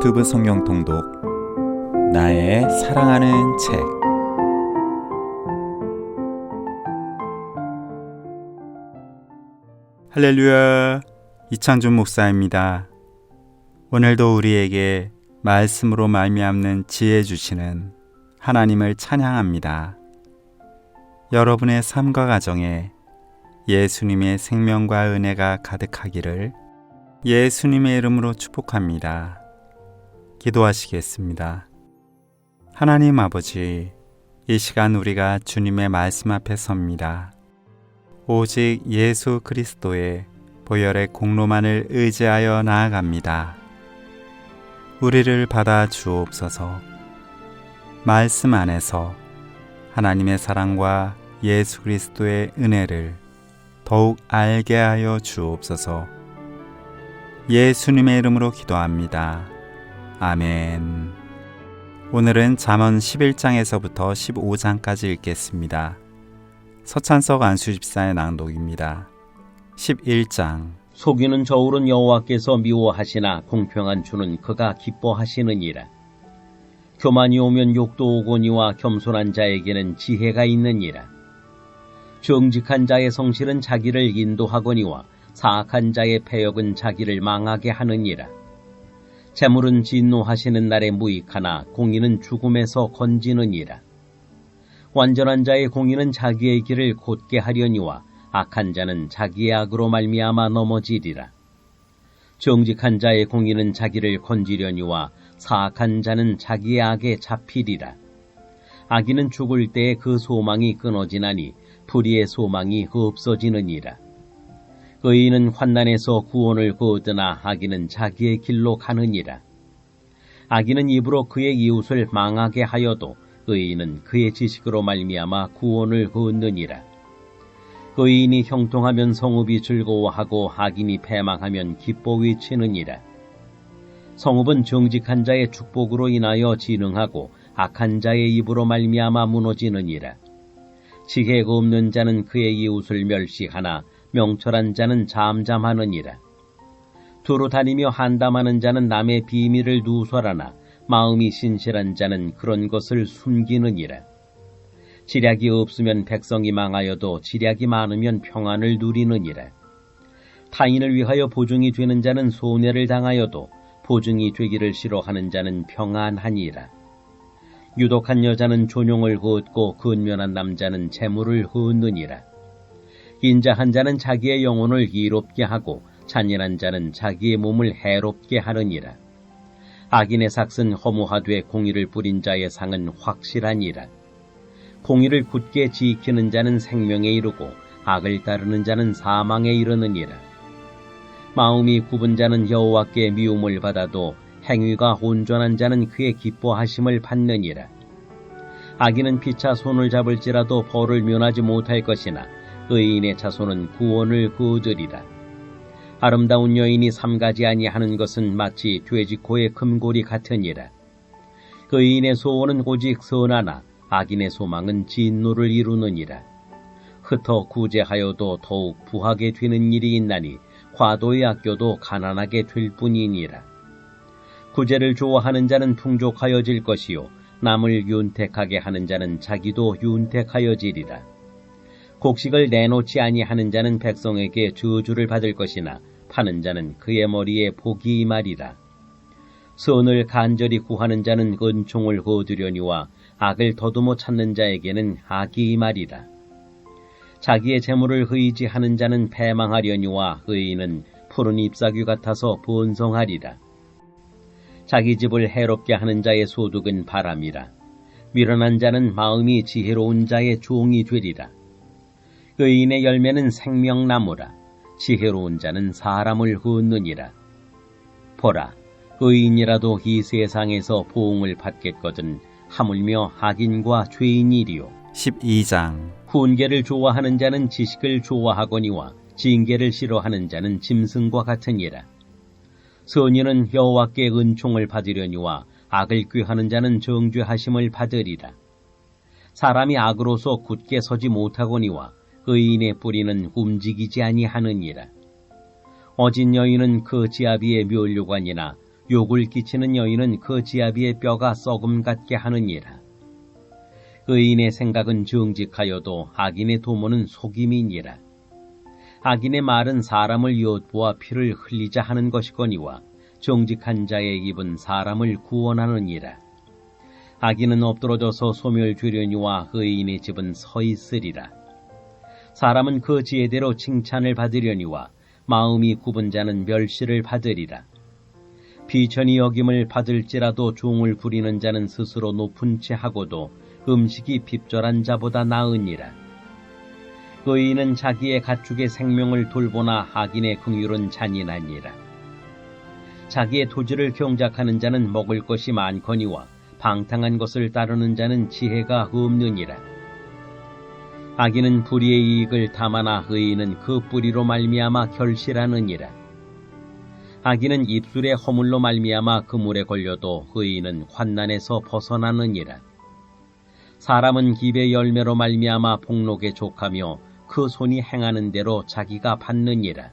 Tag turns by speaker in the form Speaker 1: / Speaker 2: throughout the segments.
Speaker 1: 유튜브 성경 통독 나의 사랑하는 책. 할렐루야, 이창준 목사입니다. 오늘도 우리에게 말씀으로 말미암는 지혜 주시는 하나님을 찬양합니다. 여러분의 삶과 가정에 예수님의 생명과 은혜가 가득하기를 예수님의 이름으로 축복합니다. 기도하시겠습니다. 하나님 아버지, 이 시간 우리가 주님의 말씀 앞에 섭니다. 오직 예수 그리스도의 보혈의 공로만을 의지하여 나아갑니다. 우리를 받아 주옵소서. 말씀 안에서 하나님의 사랑과 예수 그리스도의 은혜를 더욱 알게 하여 주옵소서. 예수님의 이름으로 기도합니다. 아멘. 오늘은 잠언 11장에서부터 15장까지 읽겠습니다. 서찬석 안수집사의 낭독입니다. 11장.
Speaker 2: 속이는 저울은 여호와께서 미워하시나 공평한 주는 그가 기뻐하시느니라. 교만이 오면 욕도 오거니와 겸손한 자에게는 지혜가 있느니라. 정직한 자의 성실은 자기를 인도하거니와 사악한 자의 패역은 자기를 망하게 하느니라. 재물은 진노하시는 날에 무익하나 공의는 죽음에서 건지느니라. 완전한 자의 공의는 자기의 길을 곧게 하려니와 악한 자는 자기의 악으로 말미암아 넘어지리라. 정직한 자의 공의는 자기를 건지려니와 사악한 자는 자기의 악에 잡히리라. 악인은 죽을 때에 그 소망이 끊어지나니 불의의 소망이 없어지느니라. 의인은 환난에서 구원을 거두나 악인은 자기의 길로 가느니라. 악인은 입으로 그의 이웃을 망하게 하여도 의인은 그의 지식으로 말미암아 구원을 거두느니라. 의인이 형통하면 성읍이 즐거워하고 악인이 패망하면 기뻐 외치느니라. 성읍은 정직한 자의 축복으로 인하여 진흥하고 악한 자의 입으로 말미암아 무너지느니라. 지혜가 없는 자는 그의 이웃을 멸시하나 명철한 자는 잠잠하느니라. 두루 다니며 한담하는 자는 남의 비밀을 누설하나 마음이 신실한 자는 그런 것을 숨기느니라. 지략이 없으면 백성이 망하여도 지략이 많으면 평안을 누리느니라. 타인을 위하여 보증이 되는 자는 손해를 당하여도 보증이 되기를 싫어하는 자는 평안하니라. 유독한 여자는 존용을 얻고 근면한 남자는 재물을 얻느니라. 인자한 자는 자기의 영혼을 이롭게 하고 잔인한 자는 자기의 몸을 해롭게 하느니라. 악인의 삭은 허무하되 공의를 뿌린 자의 상은 확실하니라. 공의를 굳게 지키는 자는 생명에 이르고 악을 따르는 자는 사망에 이르느니라. 마음이 굽은 자는 여호와께 미움을 받아도 행위가 온전한 자는 그의 기뻐하심을 받느니라. 악인은 피차 손을 잡을지라도 벌을 면하지 못할 것이나 의인의 자손은 구원을 거두리라. 아름다운 여인이 삼가지 아니하는 것은 마치 돼지코의 금고리 같으니라. 의인의 소원은 오직 선하나 악인의 소망은 진노를 이루느니라. 흩어 구제하여도 더욱 부하게 되는 일이 있나니 과도의 아껴도 가난하게 될 뿐이니라. 구제를 좋아하는 자는 풍족하여질 것이요 남을 윤택하게 하는 자는 자기도 윤택하여지리라. 곡식을 내놓지 아니하는 자는 백성에게 저주를 받을 것이나 파는 자는 그의 머리에 복이 임하리라. 선을 간절히 구하는 자는 은총을 거두려니와 악을 더듬어 찾는 자에게는 악이 임하리라. 자기의 재물을 의지하는 자는 패망하려니와 의인은 푸른 잎사귀 같아서 번성하리라. 자기 집을 해롭게 하는 자의 소득은 바람이라. 미련한 자는 마음이 지혜로운 자의 종이 되리라. 의인의 열매는 생명나무라. 지혜로운 자는 사람을 얻느니라. 보라, 의인이라도 이 세상에서 보응을 받겠거든 하물며 악인과 죄인이리요.
Speaker 1: 12장.
Speaker 2: 훈계를 좋아하는 자는 지식을 좋아하거니와 징계를 싫어하는 자는 짐승과 같으니라. 선인은 여호와께 은총을 받으려니와 악을 꾀하는 자는 정죄하심을 받으리라. 사람이 악으로서 굳게 서지 못하거니와 의인의 뿌리는 움직이지 아니하느니라. 어진 여인은 그 지아비의 멸류관이나 욕을 끼치는 여인은 그 지아비의 뼈가 썩음 같게 하느니라. 의인의 생각은 정직하여도 악인의 도모는 속임이니라. 악인의 말은 사람을 엿보아 피를 흘리자 하는 것이거니와 정직한 자의 입은 사람을 구원하느니라. 악인은 엎드러져서 소멸되려니와 의인의 집은 서 있으리라. 사람은 그 지혜대로 칭찬을 받으려니와 마음이 굽은 자는 멸시를 받으리라. 비천히 여김을 받을지라도 종을 부리는 자는 스스로 높은 채 하고도 음식이 핍절한 자보다 나으니라. 의인은 자기의 가축의 생명을 돌보나 악인의 긍휼은 잔인하니라. 자기의 토지를 경작하는 자는 먹을 것이 많거니와 방탕한 것을 따르는 자는 지혜가 없느니라. 악인은 불의의 이익을 탐하나 의인은 그 뿌리로 말미암아 결실하느니라. 악인은 입술의 허물로 말미암아 그물에 걸려도 의인은 환난에서 벗어나느니라. 사람은 기배의 열매로 말미암아 복록에 족하며 그 손이 행하는 대로 자기가 받느니라.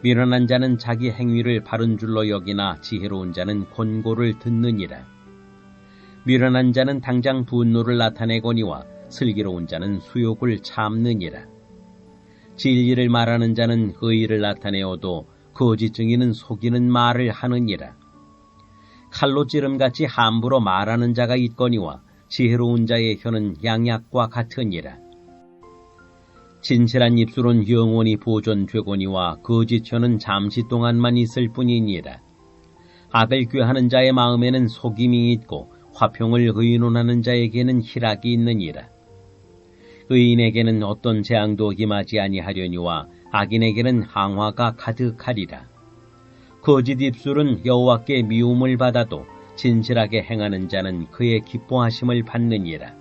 Speaker 2: 미련한 자는 자기 행위를 바른 줄로 여기나 지혜로운 자는 권고를 듣느니라. 미련한 자는 당장 분노를 나타내거니와 슬기로운 자는 수욕을 참느니라. 진리를 말하는 자는 의의를 나타내어도 거짓 증인은 속이는 말을 하느니라. 칼로 찌름같이 함부로 말하는 자가 있거니와 지혜로운 자의 혀는 양약과 같으니라. 진실한 입술은 영원히 보존되거니와 거짓 혀는 잠시 동안만 있을 뿐이니라. 악을 꾀하는 자의 마음에는 속임이 있고 화평을 의논하는 자에게는 희락이 있느니라. 의인에게는 어떤 재앙도 임하지 아니하려니와 악인에게는 항화가 가득하리라. 거짓 입술은 여호와께 미움을 받아도 진실하게 행하는 자는 그의 기뻐하심을 받느니라.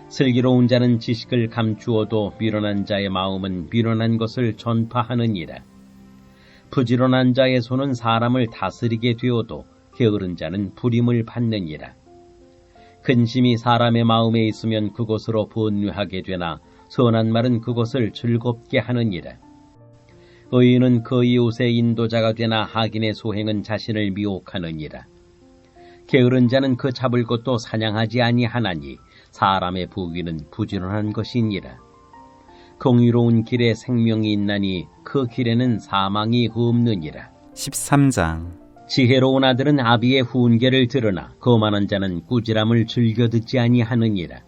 Speaker 2: 슬기로운 자는 지식을 감추어도 미련한 자의 마음은 미련한 것을 전파하느니라. 부지런한 자의 손은 사람을 다스리게 되어도 게으른 자는 부림을 받느니라. 근심이 사람의 마음에 있으면 그것으로 번뇌하게 되나 선한 말은 그것을 즐겁게 하느니라. 의인은 그 이웃의 인도자가 되나 악인의 소행은 자신을 미혹하느니라. 게으른 자는 그 잡을 것도 사냥하지 아니하나니 사람의 부귀는 부지런한 것이니라. 공의로운 길에 생명이 있나니 그 길에는 사망이 없느니라.
Speaker 1: 13장.
Speaker 2: 지혜로운 아들은 아비의 훈계를 들으나 거만한 자는 꾸지람을 즐겨 듣지 아니하느니라.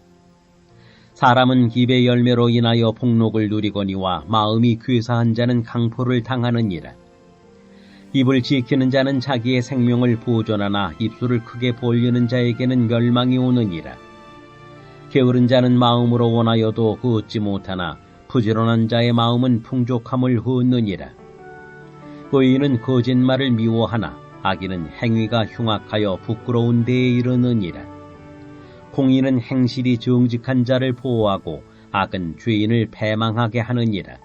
Speaker 2: 사람은 기배의 열매로 인하여 복록을 누리거니와 마음이 괴사한 자는 강포를 당하느니라. 입을 지키는 자는 자기의 생명을 보존하나 입술을 크게 벌리는 자에게는 멸망이 오느니라. 게으른 자는 마음으로 원하여도 얻지 못하나 부지런한 자의 마음은 풍족함을 얻느니라. 의인은 거짓말을 미워하나 악인은 행위가 흉악하여 부끄러운 데에 이르느니라. 공의는 행실이 정직한 자를 보호하고 악은 죄인을 패망하게 하느니라.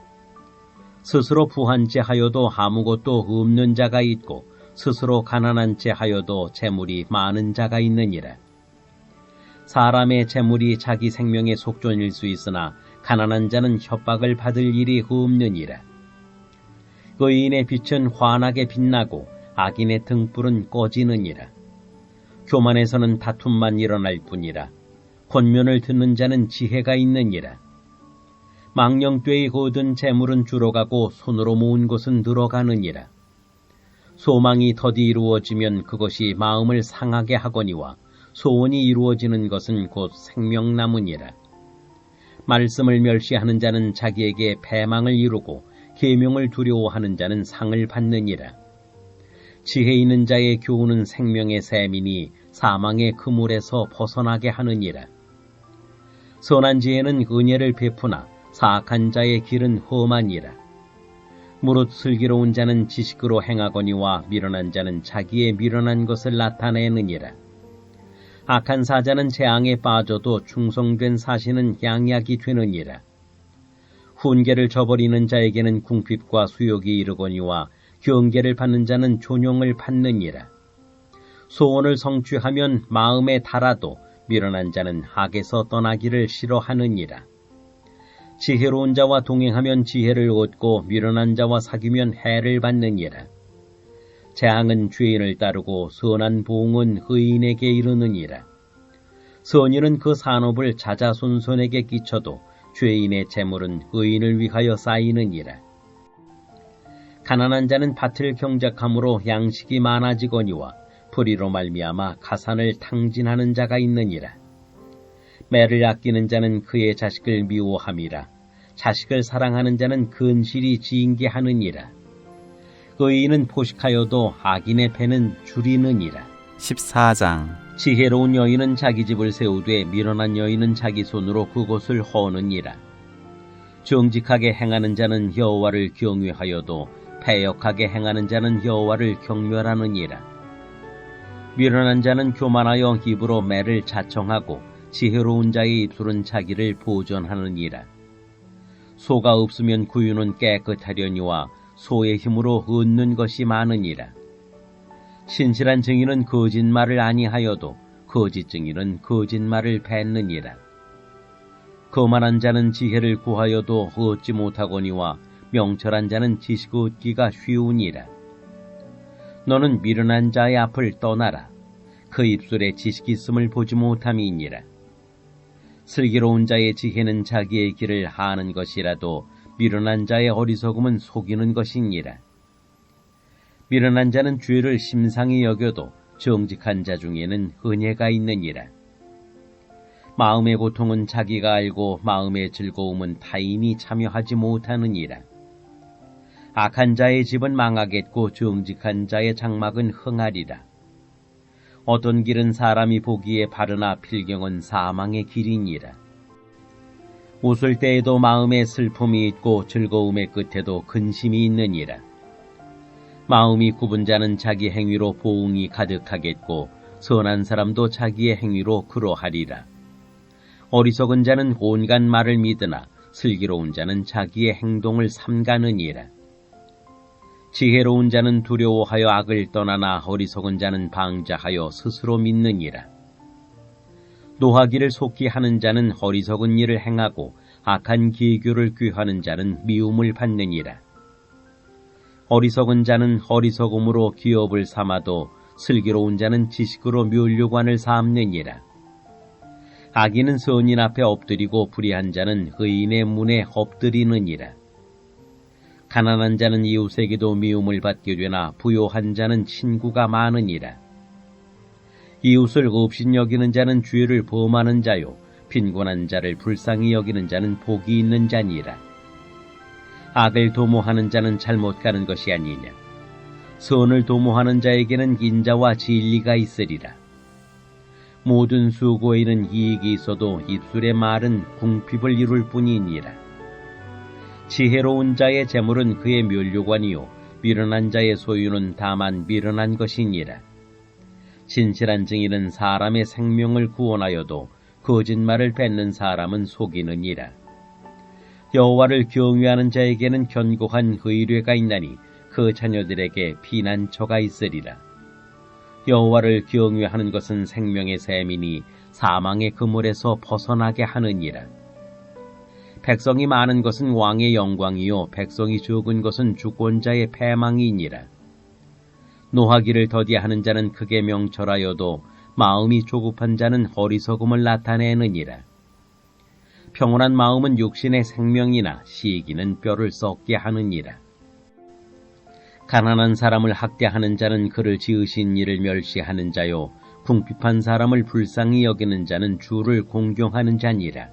Speaker 2: 스스로 부한 채 하여도 아무것도 없는 자가 있고 스스로 가난한 채 하여도 재물이 많은 자가 있느니라. 사람의 재물이 자기 생명의 속전일 수 있으나 가난한 자는 협박을 받을 일이 없느니라. 의인의 빛은 환하게 빛나고 악인의 등불은 꺼지느니라. 교만에서는 다툼만 일어날 뿐이라. 권면을 듣는 자는 지혜가 있느니라. 망령되이 거둔 재물은 줄어가고 손으로 모은 것은 늘어가느니라. 소망이 더디 이루어지면 그것이 마음을 상하게 하거니와 소원이 이루어지는 것은 곧 생명나무니라. 말씀을 멸시하는 자는 자기에게 패망을 이루고 계명을 두려워하는 자는 상을 받느니라. 지혜 있는 자의 교훈은 생명의 샘이니 사망의 그물에서 벗어나게 하느니라. 선한 지혜는 은혜를 베푸나 사악한 자의 길은 험하니라. 무릇 슬기로운 자는 지식으로 행하거니와 미련한 자는 자기의 미련한 것을 나타내느니라. 악한 사자는 재앙에 빠져도 충성된 사신은 양약이 되느니라. 훈계를 저버리는 자에게는 궁핍과 수욕이 이르거니와 경계를 받는 자는 존용을 받느니라. 소원을 성취하면 마음에 달아도 미련한 자는 악에서 떠나기를 싫어하느니라. 지혜로운 자와 동행하면 지혜를 얻고 미련한 자와 사귀면 해를 받느니라. 재앙은 죄인을 따르고 선한 보응은 의인에게 이르느니라. 선인은 그 산업을 자자손손에게 끼쳐도 죄인의 재물은 의인을 위하여 쌓이느니라. 가난한 자는 밭을 경작함으로 양식이 많아지거니와 불의로 말미암아 가산을 탕진하는 자가 있느니라. 매를 아끼는 자는 그의 자식을 미워함이라. 자식을 사랑하는 자는 근실이 징계하느니라. 의인은 포식하여도 악인의 배는 줄이느니라.
Speaker 1: 14장
Speaker 2: 지혜로운 여인은 자기 집을 세우되 미련한 여인은 자기 손으로 그곳을 허느니라. 정직하게 행하는 자는 여호와를 경외하여도 패역하게 행하는 자는 여호와를 경멸하느니라. 미련한 자는 교만하여 입으로 매를 자청하고 지혜로운 자의 입술은 자기를 보존하느니라. 소가 없으면 구유는 깨끗하려니와 소의 힘으로 얻는 것이 많으니라. 신실한 증인은 거짓말을 아니하여도 거짓 증인은 거짓말을 뱉느니라. 거만한 자는 지혜를 구하여도 얻지 못하거니와 명철한 자는 지식 얻기가 쉬우니라. 너는 미련한 자의 앞을 떠나라. 그 입술에 지식이 있음을 보지 못함이니라. 슬기로운 자의 지혜는 자기의 길을 하는 것이라도 미련한 자의 어리석음은 속이는 것이니라. 미련한 자는 죄를 심상히 여겨도 정직한 자 중에는 은혜가 있느니라. 마음의 고통은 자기가 알고 마음의 즐거움은 타인이 참여하지 못하느니라. 악한 자의 집은 망하겠고 정직한 자의 장막은 흥하리라. 어떤 길은 사람이 보기에 바르나 필경은 사망의 길이니라. 웃을 때에도 마음에 슬픔이 있고 즐거움의 끝에도 근심이 있느니라. 마음이 굽은 자는 자기 행위로 보응이 가득하겠고 선한 사람도 자기의 행위로 그러하리라. 어리석은 자는 온갖 말을 믿으나 슬기로운 자는 자기의 행동을 삼가느니라. 지혜로운 자는 두려워하여 악을 떠나나 어리석은 자는 방자하여 스스로 믿느니라. 노하기를 속히 하는 자는 어리석은 일을 행하고 악한 기교를 꾀하는 자는 미움을 받느니라. 어리석은 자는 어리석음으로 기업을 삼아도 슬기로운 자는 지식으로 묘류관을 삼느니라. 악인은 선인 앞에 엎드리고 불의한 자는 의인의 문에 엎드리느니라. 가난한 자는 이웃에게도 미움을 받게 되나 부요한 자는 친구가 많으니라. 이웃을 업신여기는 자는 죄를 범하는 자요 빈곤한 자를 불쌍히 여기는 자는 복이 있는 자니라. 악을 도모하는 자는 잘못 가는 것이 아니냐. 선을 도모하는 자에게는 인자와 진리가 있으리라. 모든 수고에는 이익이 있어도 입술의 말은 궁핍을 이룰 뿐이니라. 지혜로운 자의 재물은 그의 멸류관이요 미련한 자의 소유는 다만 미련한 것이니라. 진실한 증인은 사람의 생명을 구원하여도 거짓말을 뱉는 사람은 속이느니라. 여호와를 경외하는 자에게는 견고한 의뢰가 있나니 그 자녀들에게 피난처가 있으리라. 여호와를 경외하는 것은 생명의 샘이니 사망의 그물에서 벗어나게 하느니라. 백성이 많은 것은 왕의 영광이요 백성이 적은 것은 주권자의 패망이니라. 노하기를 더디하는 자는 크게 명철하여도 마음이 조급한 자는 어리석음을 나타내느니라. 평온한 마음은 육신의 생명이나 시기는 뼈를 썩게 하느니라. 가난한 사람을 학대하는 자는 그를 지으신 이를 멸시하는 자요 궁핍한 사람을 불쌍히 여기는 자는 주를 공경하는 자니라.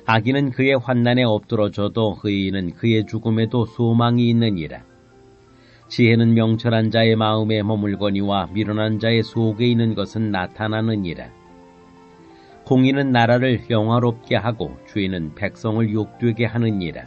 Speaker 2: 악인은 그의 환난에 엎드러져도 의인은 그의 죽음에도 소망이 있느니라. 지혜는 명철한 자의 마음에 머물거니와 미련한 자의 속에 있는 것은 나타나느니라. 공의는 나라를 영화롭게 하고 죄는 백성을 욕되게 하느니라.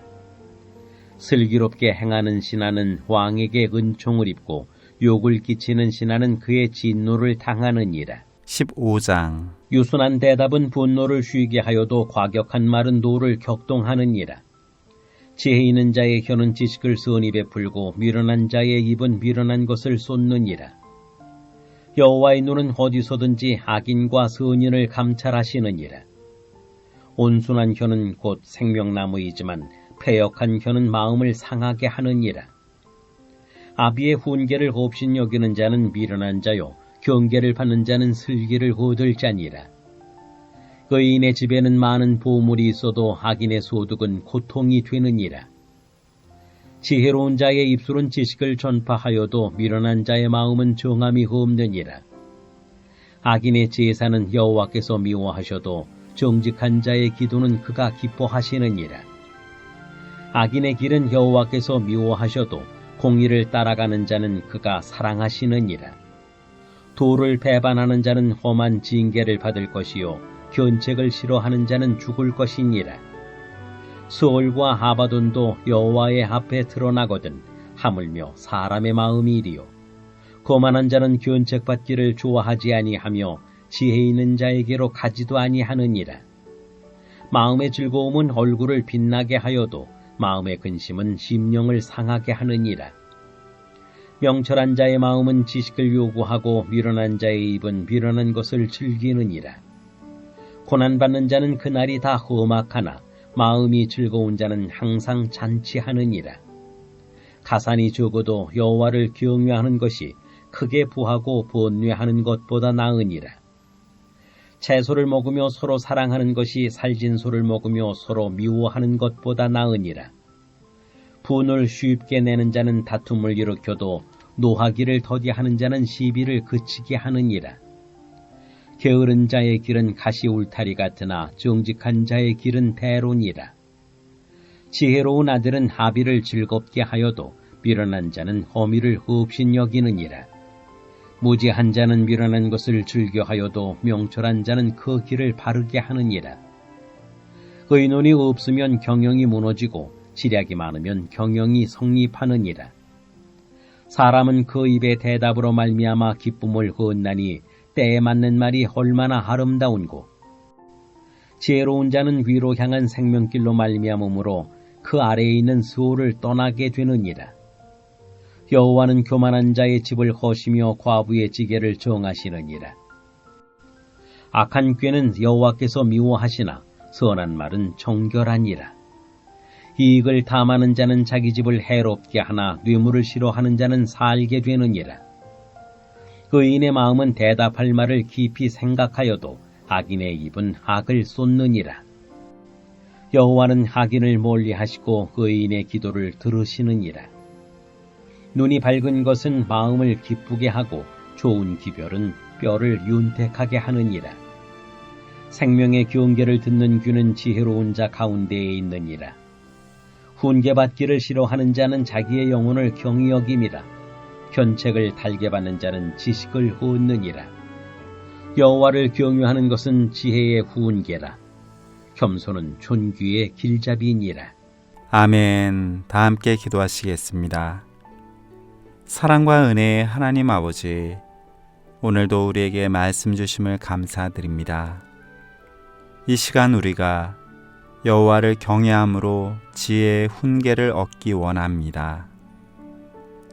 Speaker 2: 슬기롭게 행하는 신하는 왕에게 은총을 입고 욕을 끼치는 신하는 그의 진노를 당하느니라.
Speaker 1: 15장
Speaker 2: 유순한 대답은 분노를 쉬게 하여도 과격한 말은 노를 격동하느니라. 지혜 있는 자의 혀는 지식을 선히 베풀고 미련한 자의 입은 미련한 것을 쏟느니라. 여호와의 눈은 어디서든지 악인과 선인을 감찰하시느니라. 온순한 혀는 곧 생명나무이지만 패역한 혀는 마음을 상하게 하느니라. 아비의 훈계를 곱신 여기는 자는 미련한 자요 경계를 받는 자는 슬기를 거둘 자니라. 의인의 집에는 많은 보물이 있어도 악인의 소득은 고통이 되느니라. 지혜로운 자의 입술은 지식을 전파하여도 미련한 자의 마음은 정함이 없느니라. 악인의 제사는 여호와께서 미워하셔도 정직한 자의 기도는 그가 기뻐하시느니라. 악인의 길은 여호와께서 미워하셔도 공의를 따라가는 자는 그가 사랑하시느니라. 도를 배반하는 자는 험한 징계를 받을 것이요 견책을 싫어하는 자는 죽을 것이니라. 수월과 하바돈도 여호와의 앞에 드러나거든 하물며 사람의 마음이 이리요. 거만한 자는 견책받기를 좋아하지 아니하며 지혜 있는 자에게로 가지도 아니하느니라. 마음의 즐거움은 얼굴을 빛나게 하여도 마음의 근심은 심령을 상하게 하느니라. 명철한 자의 마음은 지식을 요구하고 미련한 자의 입은 미련한 것을 즐기느니라. 고난받는 자는 그날이 다 험악하나 마음이 즐거운 자는 항상 잔치하느니라. 가산이 적어도 여호와를 경외하는 것이 크게 부하고 번뇌하는 것보다 나으니라. 채소를 먹으며 서로 사랑하는 것이 살진소를 먹으며 서로 미워하는 것보다 나으니라. 분을 쉽게 내는 자는 다툼을 일으켜도 노하기를 더디하는 자는 시비를 그치게 하느니라. 게으른 자의 길은 가시 울타리 같으나 정직한 자의 길은 대론이라. 지혜로운 아들은 아비를 즐겁게 하여도 미련한 자는 허미를 없인 여기느니라. 무지한 자는 미련한 것을 즐겨하여도 명철한 자는 그 길을 바르게 하느니라. 의논이 없으면 경영이 무너지고 지략이 많으면 경영이 성립하느니라. 사람은 그 입의 대답으로 말미암아 기쁨을 얻나니 때에 맞는 말이 얼마나 아름다운고. 지혜로운 자는 위로 향한 생명길로 말미암으므로 그 아래에 있는 수호를 떠나게 되느니라. 여호와는 교만한 자의 집을 허시며 과부의 지게를 정하시느니라. 악한 꾀는 여호와께서 미워하시나 선한 말은 정결하니라. 이익을 탐하는 자는 자기 집을 해롭게 하나 뇌물을 싫어하는 자는 살게 되느니라. 의인의 마음은 대답할 말을 깊이 생각하여도 악인의 입은 악을 쏟느니라. 여호와는 악인을 멀리하시고 의인의 기도를 들으시느니라. 눈이 밝은 것은 마음을 기쁘게 하고 좋은 기별은 뼈를 윤택하게 하느니라. 생명의 경계를 듣는 귀는 지혜로운 자 가운데에 있느니라. 훈계받기를 싫어하는 자는 자기의 영혼을 경히 여김이라. 견책을 달게 받는 자는 지식을 얻느니라. 여호와를 경외하는 것은 지혜의 훈계라. 겸손은 존귀의 길잡이니라.
Speaker 1: 아멘. 다 함께 기도하시겠습니다. 사랑과 은혜의 하나님 아버지, 오늘도 우리에게 말씀 주심을 감사드립니다. 이 시간 우리가 여호와를 경외함으로 지혜의 훈계를 얻기 원합니다.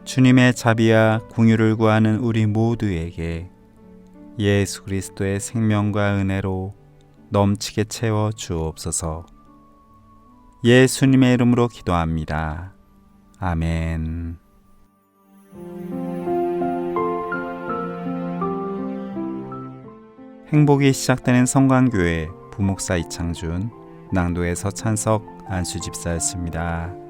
Speaker 1: 주님의 자비와 긍휼을 구하는 우리 모두에게 예수 그리스도의 생명과 은혜로 넘치게 채워 주옵소서. 예수님의 이름으로 기도합니다. 아멘. 행복이 시작되는 성광교회 부목사 이창준, 낭도의 서찬석 안수집사였습니다.